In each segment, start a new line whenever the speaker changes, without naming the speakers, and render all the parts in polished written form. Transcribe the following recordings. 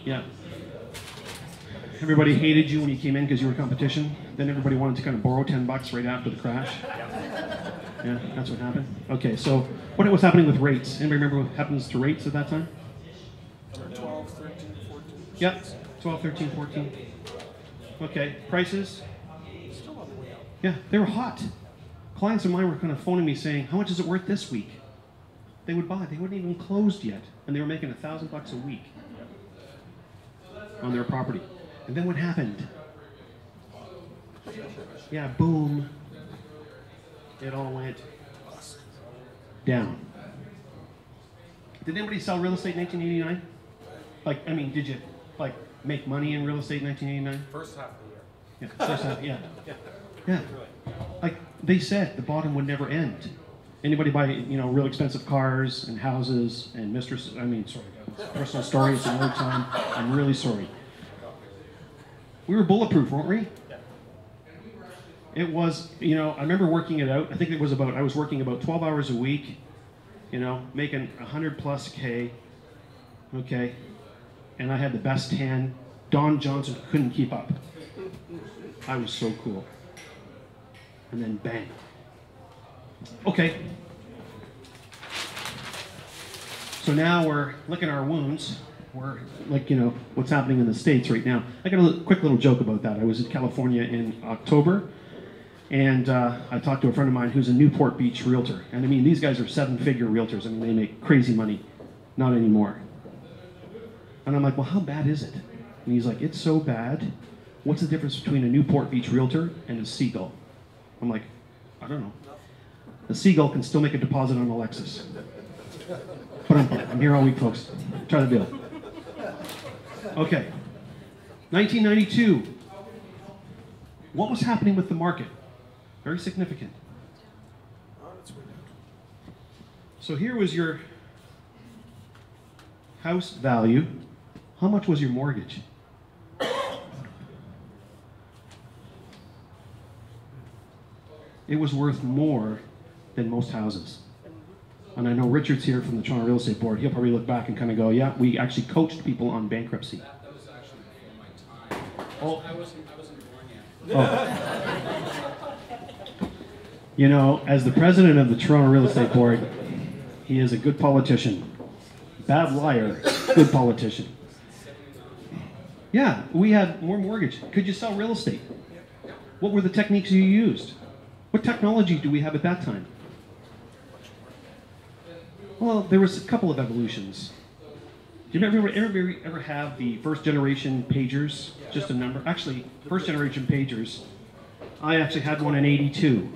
Yeah. Everybody hated you when you came in because you were competition. Then everybody wanted to kind of borrow $10 right after the crash. Yeah, that's what happened. Okay, so what was happening with rates? Anybody remember what happens to rates at that time?
12, 13, 14.
Yep, 12, 13, 14. Okay, prices?
Still on the way up.
Yeah, they were hot. Clients of mine were kind of phoning me saying, how much is it worth this week? They would buy. They weren't even closed yet. And they were making $1,000 a week on their property. And then what happened? Yeah, boom. It all went down. Did anybody sell real estate in 1989? Like, I mean, did you, like, make money in real estate in 1989?
First half of the year.
Yeah, first half, yeah. Yeah. Like, they said the bottom would never end. Anybody buy, you know, real expensive cars and houses and personal stories another time. I'm really sorry. We were bulletproof, weren't we? It was, you know, I remember working it out. I think it was I was working about 12 hours a week, you know, making 100+ K, okay? And I had the best tan. Don Johnson couldn't keep up. I was so cool. And then bang. Okay. So now we're licking our wounds. We're like, you know, what's happening in the States right now. I got a quick little joke about that. I was in California in October, and I talked to a friend of mine who's a Newport Beach realtor. And I mean, these guys are 7-figure realtors. I mean, they make crazy money. Not anymore. And I'm like, well, how bad is it? And he's like, it's so bad. What's the difference between a Newport Beach realtor and a seagull? I'm like, I don't know. A seagull can still make a deposit on a Lexus. But I'm here all week, folks. Try the deal. Okay. 1992. What was happening with the market? Very significant. So here was your house value. How much was your mortgage? It was worth more than most houses. And I know Richard's here from the Toronto Real Estate Board. He'll probably look back and kind of go, yeah, we actually coached people on bankruptcy.
That was actually before my time.
Oh.
I wasn't born yet.
Oh. You know, as the president of the Toronto Real Estate Board, he is a good politician. Bad liar, good politician. Yeah, we had more mortgage. Could you sell real estate? What were the techniques you used? What technology do we have at that time? Well, there was a couple of evolutions. Do you ever have the first generation pagers? Just a number. Actually, first generation pagers. I actually had one in 82.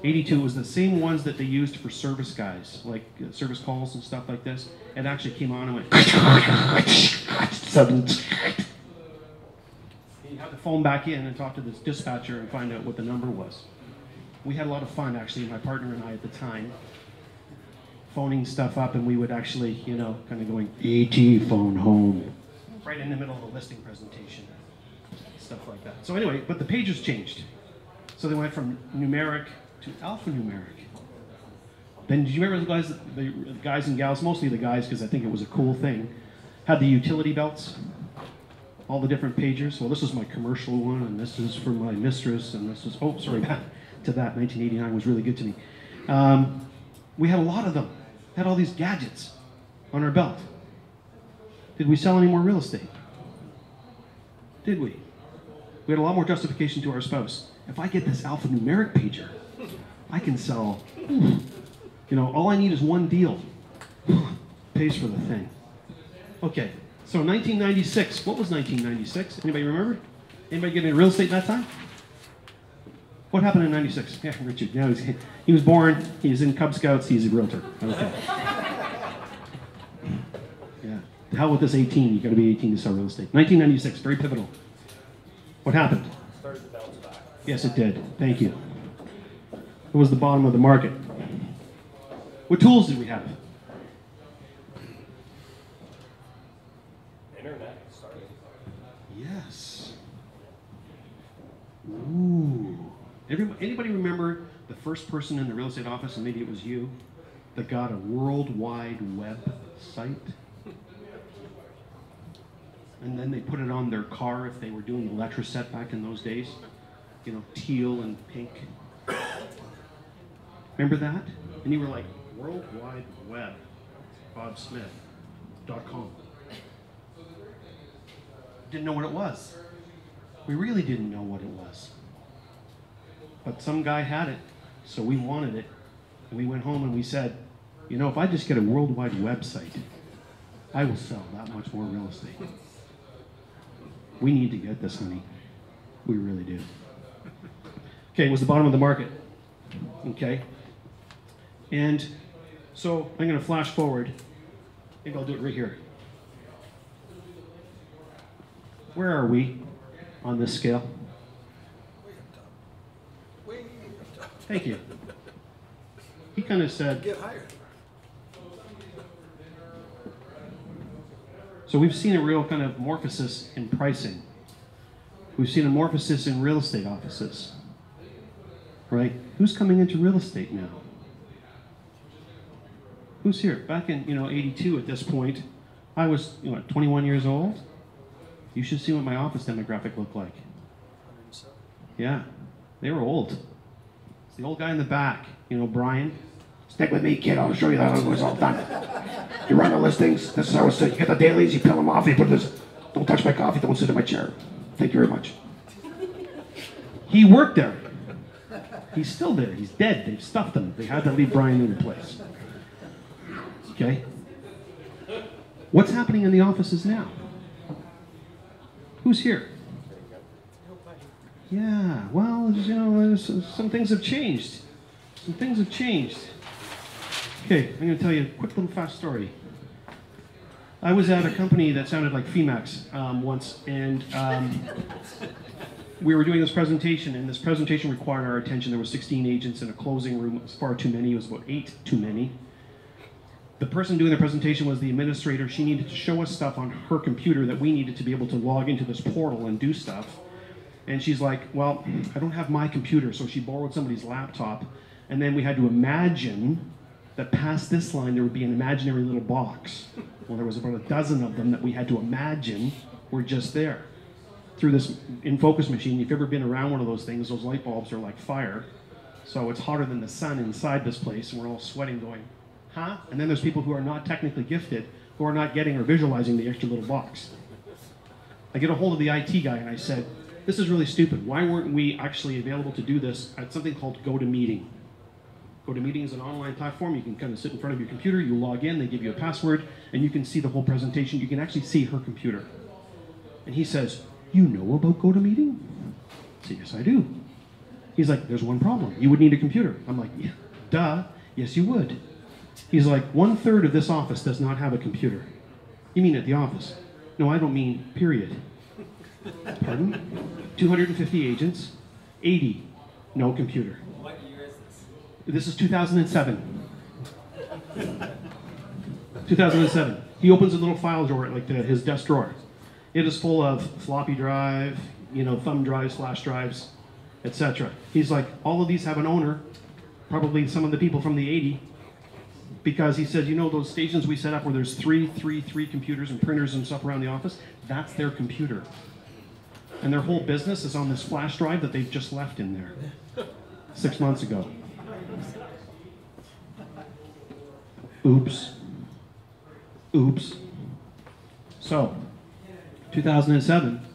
82 was the same ones that they used for service guys, like service calls and stuff like this. It actually came on and went. You had to phone back in and talk to this dispatcher and find out what the number was. We had a lot of fun, actually, my partner and I at the time, phoning stuff up, and we would actually, you know, kind of going, ET phone home, right in the middle of a listing presentation, stuff like that. So anyway, but the pages changed. So they went from numeric to alphanumeric. Then did you remember the guys and gals, mostly the guys, because I think it was a cool thing, had the utility belts, all the different pagers. Well, this is my commercial one, and this is for my mistress, and this is, oh, sorry, back to that. 1989 was really good to me. We had a lot of them. Had all these gadgets on our belt. Did we sell any more real estate? Did we? We had a lot more justification to our spouse. If I get this alphanumeric pager, I can sell, you know, all I need is one deal. Pays for the thing. Okay, so 1996. What was 1996? Anybody remember? Anybody get into real estate that time? What happened in 96? Yeah, Richard. Yeah, he was born, he was in Cub Scouts, he's a realtor. Okay. Yeah. The hell with this 18, you gotta be 18 to sell real estate. 1996, very pivotal. What happened?
Started to bounce back.
Yes, it did. Thank you. It was the bottom of the market. What tools did we have?
Internet started.
Yes. Ooh. Anybody remember the first person in the real estate office, and maybe it was you, that got a World Wide Web site? And then they put it on their car if they were doing the Letraset back in those days. You know, teal and pink. Remember that? And you were like, World Wide Web, BobSmith.com. Didn't know what it was. We really didn't know what it was. But some guy had it, so we wanted it. And we went home and we said, you know, if I just get a worldwide website, I will sell that much more real estate. We need to get this, honey. We really do. Okay, it was the bottom of the market. Okay? And so I'm going to flash forward. Maybe I'll do it right here. Where are we on this scale?
Way up top.
Thank you. He kind of said,
Get higher.
so we've seen a real kind of morphosis in pricing. We've seen a morphosis in real estate offices. Right? Who's coming into real estate now? Who's here? Back in, 82 at this point, I was, 21 years old. You should see what my office demographic looked like.
107.
Yeah, they were old. It's the old guy in the back, Brian. Stick with me, kid. I'll show you how it was all done. You run the listings. This is how it's done. You get the dailies. You peel them off. You put this. Don't touch my coffee. Don't sit in my chair. Thank you very much. He worked there. He's still there. He's dead. They've stuffed him. They had to leave Brian in place. Okay. What's happening in the offices now? Who's here? Yeah. Well, some things have changed. Some things have changed. Okay, I'm going to tell you a quick little fast story. I was at a company that sounded like FEMAX once, and we were doing this presentation, and this presentation required our attention. There were 16 agents in a closing room. It was far too many. It was about 8 too many. The person doing the presentation was the administrator. She needed to show us stuff on her computer that we needed to be able to log into this portal and do stuff. And she's like, well, I don't have my computer, so she borrowed somebody's laptop, and then we had to imagine that past this line there would be an imaginary little box. Well, there was about a dozen of them that we had to imagine were just there. Through this in-focus machine, if you've ever been around one of those things, those light bulbs are like fire. So it's hotter than the sun inside this place, and we're all sweating going, huh? And then there's people who are not technically gifted, who are not getting or visualizing the extra little box. I get a hold of the IT guy and I said, this is really stupid. Why weren't we actually available to do this at something called GoToMeeting? GoToMeeting is an online platform. You can kind of sit in front of your computer, you log in, they give you a password, and you can see the whole presentation. You can actually see her computer. And he says, you know about GoToMeeting? I said, yes, I do. He's like, there's one problem. You would need a computer. I'm like, yeah, duh, yes, you would. He's like, 1/3 of this office does not have a computer. You mean at the office? No, I don't mean period. Pardon? 250 agents, 80, no computer.
What year is this?
This is 2007. 2007. He opens a little file drawer, like his desk drawer. It is full of floppy drive, thumb drives, flash drives, etc. He's like, all of these have an owner, probably some of the people from the 80, because he said, those stations we set up where there's three computers and printers and stuff around the office, that's their computer. And their whole business is on this flash drive that they've just left in there 6 months ago. Oops. Oops. So, 2007,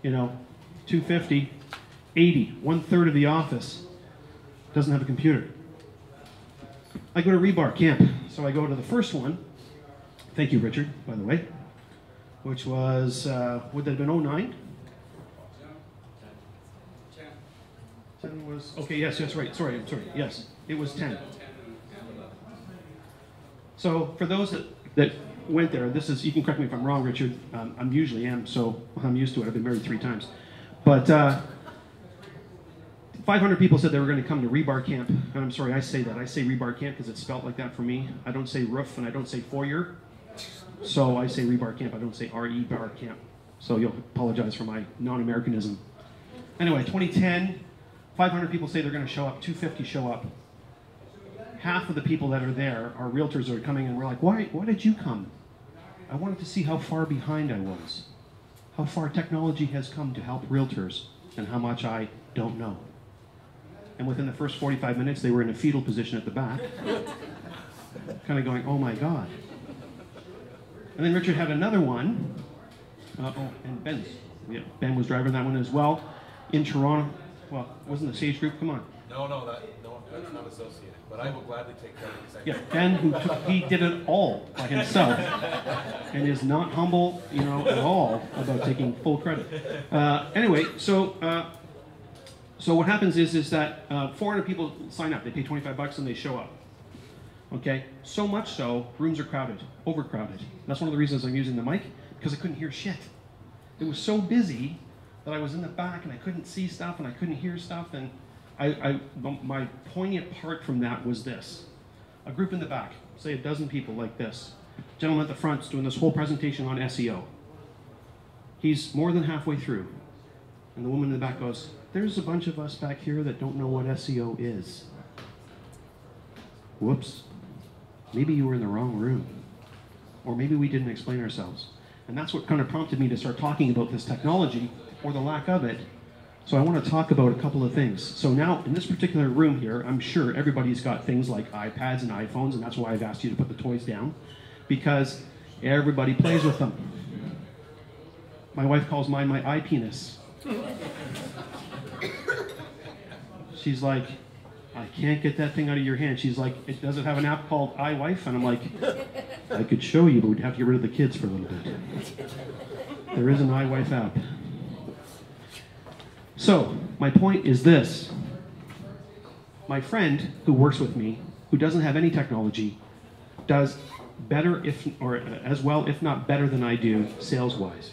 250, 80, 1/3 of the office doesn't have a computer. I go to Rebar Camp. So I go to the first one. Thank you, Richard, by the way. Which was, would that have been 09? 10 was, okay, yes, right, sorry, yes, it was 10. So for those that went there, this is, you can correct me if I'm wrong, Richard, I'm usually am, so I'm used to it, I've been married 3 times. But 500 people said they were going to come to Rebar Camp, and I'm sorry, I say Rebar Camp because it's spelt like that for me. I don't say roof and I don't say foyer, so I say Rebar Camp, I don't say R-E-Bar Camp. So you'll apologize for my non-Americanism. Anyway, 2010, 500 people say they're going to show up, 250 show up. Half of the people that are there are realtors that are coming, and we're like, why did you come? I wanted to see how far behind I was. how far technology has come to help realtors and how much I don't know. And within the first 45 minutes, they were in a fetal position at the back, kind of going, oh my God. And then Richard had another one, and Ben's. Yeah, Ben was driving that one as well, in Toronto. Well, it wasn't the Sage Group, come on.
No, that's not associated. But I will gladly take credit.
Yeah, Ben, he did it all by himself, and is not humble, at all about taking full credit. Anyway, so what happens is that 400 people sign up. They pay $25 and they show up. Okay, so much so, rooms are crowded, overcrowded. That's one of the reasons I'm using the mic, because I couldn't hear shit. It was so busy that I was in the back and I couldn't see stuff and I couldn't hear stuff. And my poignant part from that was this. A group in the back, say a dozen people like this. Gentleman at the front's doing this whole presentation on SEO. He's more than halfway through. And the woman in the back goes, there's a bunch of us back here that don't know what SEO is. Whoops. Maybe you were in the wrong room. Or maybe we didn't explain ourselves. And that's what kind of prompted me to start talking about this technology, or the lack of it. So I want to talk about a couple of things. So now, in this particular room here, I'm sure everybody's got things like iPads and iPhones, and that's why I've asked you to put the toys down, because everybody plays with them. My wife calls mine my eye penis. She's like, I can't get that thing out of your hand. She's like, does it have an app called iWife? And I'm like, I could show you, but we'd have to get rid of the kids for a little bit. There is an iWife app. So, my point is this. My friend who works with me, who doesn't have any technology, does better, as well, if not better than I do, sales-wise.